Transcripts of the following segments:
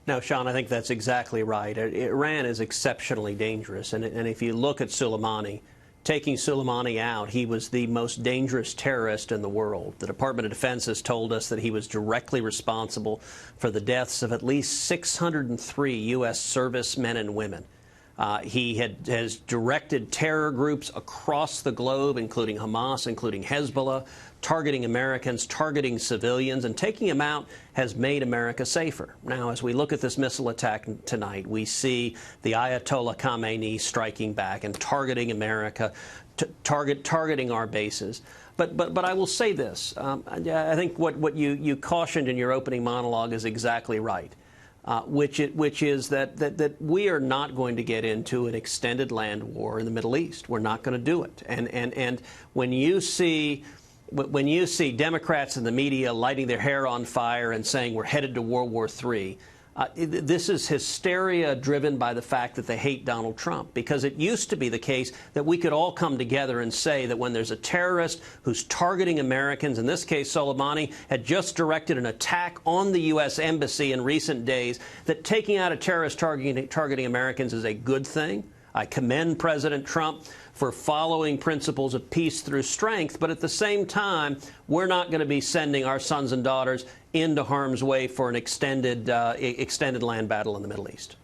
No, Sean, I think that's exactly right. Iran is exceptionally dangerous. And if you look at Soleimani, taking Soleimani out, he was the most dangerous terrorist in the world. The Department of Defense has told us that he was directly responsible for the deaths of at least 603 U.S. servicemen and women. He has directed terror groups across the globe, including Hamas, including Hezbollah, targeting Americans, targeting civilians, and taking him out has made America safer. Now, as we look at this missile attack tonight, we see the Ayatollah Khamenei striking back and targeting America, targeting our bases. But I will say this. I think what you cautioned in your opening monologue is exactly right. Which is that we are not going to get into an extended land war in the Middle East. We're not going to do it. And when you see Democrats in the media lighting their hair on fire and saying we're headed to World War III, this is hysteria driven by the fact that they hate Donald Trump, because it used to be the case that we could all come together and say that when there's a terrorist who's targeting Americans, in this case Soleimani had just directed an attack on the U.S. Embassy in recent days, that taking out a terrorist targeting Americans is a good thing. I commend President Trump for following principles of peace through strength, but at the same time, we're not going to be sending our sons and daughters into harm's way for an extended land battle in the Middle East.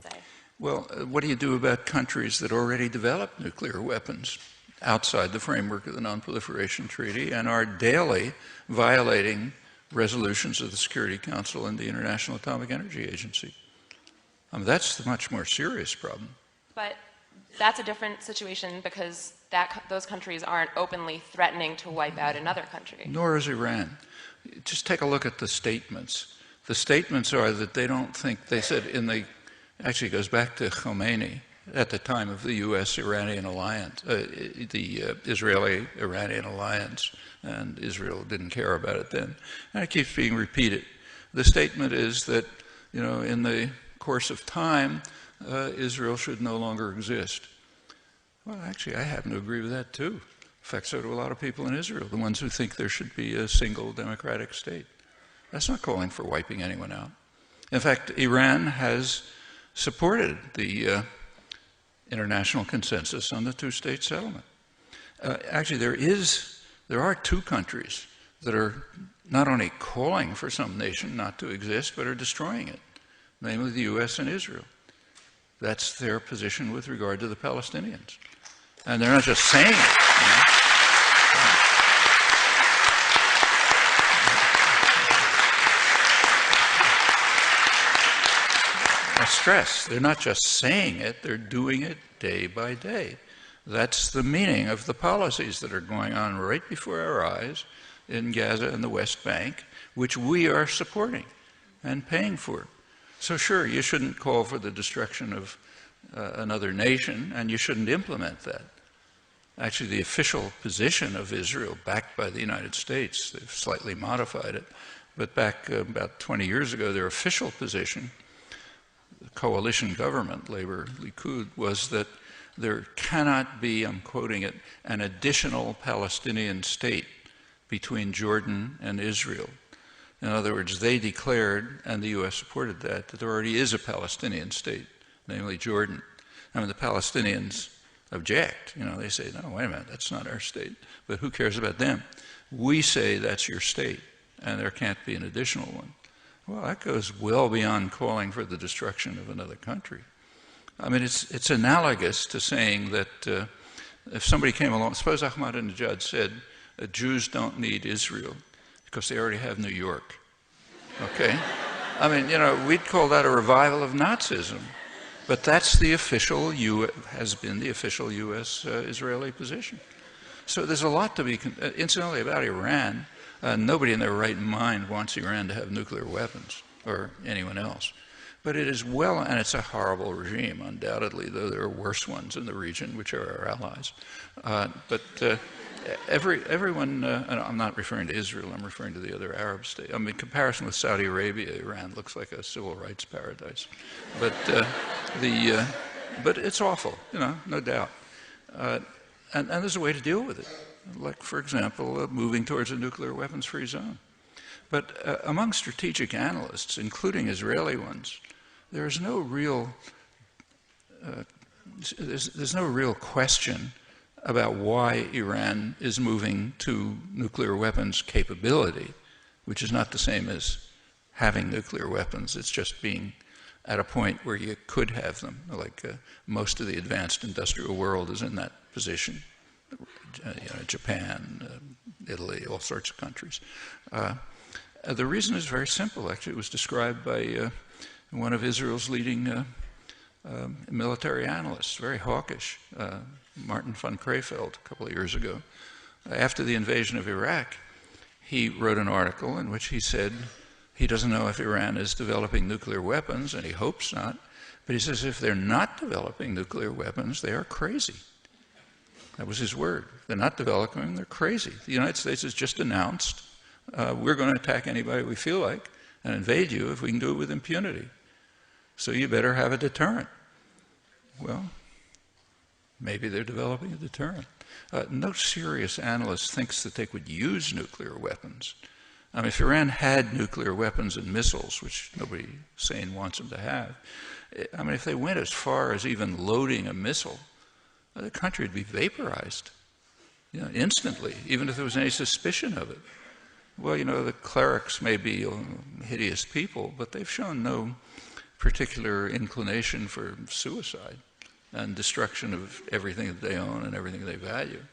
Well, what do you do about countries that already developed nuclear weapons outside the framework of the Non-Proliferation Treaty and are daily violating resolutions of the Security Council and the International Atomic Energy Agency? I mean, that's the much more serious problem. But that's a different situation because those countries aren't openly threatening to wipe out another country. Nor is Iran. Just take a look at the statements. The statements are that they don't think, they said actually it goes back to Khomeini at the time of the U.S.-Iranian alliance, the Israeli-Iranian alliance, and Israel didn't care about it then. And it keeps being repeated. The statement is that, in the course of time, Israel should no longer exist. Well, actually, I happen to agree with that too. In fact, so do a lot of people in Israel, the ones who think there should be a single democratic state. That's not calling for wiping anyone out. In fact, Iran has supported the international consensus on the two-state settlement. Actually, there are two countries that are not only calling for some nation not to exist, but are destroying it, namely the U.S. and Israel. That's their position with regard to the Palestinians. And they're not just saying it. I stress, they're not just saying it, they're doing it day by day. That's the meaning of the policies that are going on right before our eyes in Gaza and the West Bank, which we are supporting and paying for. So sure, you shouldn't call for the destruction of another nation, and you shouldn't implement that. Actually, the official position of Israel, backed by the United States, they've slightly modified it, but back about 20 years ago, their official position, the coalition government, Labor, Likud, was that there cannot be, I'm quoting it, an additional Palestinian state between Jordan and Israel. In other words, they declared, and the U.S. supported that there already is a Palestinian state, namely Jordan. I mean, the Palestinians object. They say, no, wait a minute, that's not our state. But who cares about them? We say that's your state, and there can't be an additional one. Well, that goes well beyond calling for the destruction of another country. I mean, it's analogous to saying that if somebody came along, suppose Ahmadinejad said, Jews don't need Israel because they already have New York. Okay? I mean, we'd call that a revival of Nazism. But that's the official, has been the official U.S.-Israeli position. So there's a lot to be, incidentally, about Iran. Nobody in their right mind wants Iran to have nuclear weapons, or anyone else. But it is and it's a horrible regime, undoubtedly, though there are worse ones in the region, which are our allies. Everyone, and I'm not referring to Israel, I'm referring to the other Arab states. I mean, in comparison with Saudi Arabia, Iran looks like a civil rights paradise. But but it's awful, no doubt. And there's a way to deal with it. Like, for example, moving towards a nuclear weapons-free zone. But among strategic analysts, including Israeli ones, there's no real question about why Iran is moving to nuclear weapons capability, which is not the same as having nuclear weapons. It's just being at a point where you could have them. Like most of the advanced industrial world is in that position. Japan, Italy, all sorts of countries. The reason is very simple. Actually, it was described by one of Israel's leading military analysts, very hawkish, Martin von Crefeld, a couple of years ago. After the invasion of Iraq, he wrote an article in which he said he doesn't know if Iran is developing nuclear weapons, and he hopes not, but he says if they're not developing nuclear weapons, they are crazy. That was his word. They're not developing them, they're crazy. The United States has just announced we're going to attack anybody we feel like and invade you if we can do it with impunity. So you better have a deterrent. Well, maybe they're developing a deterrent. No serious analyst thinks that they would use nuclear weapons. I mean, if Iran had nuclear weapons and missiles, which nobody sane wants them to have, I mean, if they went as far as even loading a missile, the country would be vaporized, instantly, even if there was any suspicion of it. Well, the clerics may be hideous people, but they've shown no particular inclination for suicide and destruction of everything that they own and everything they value.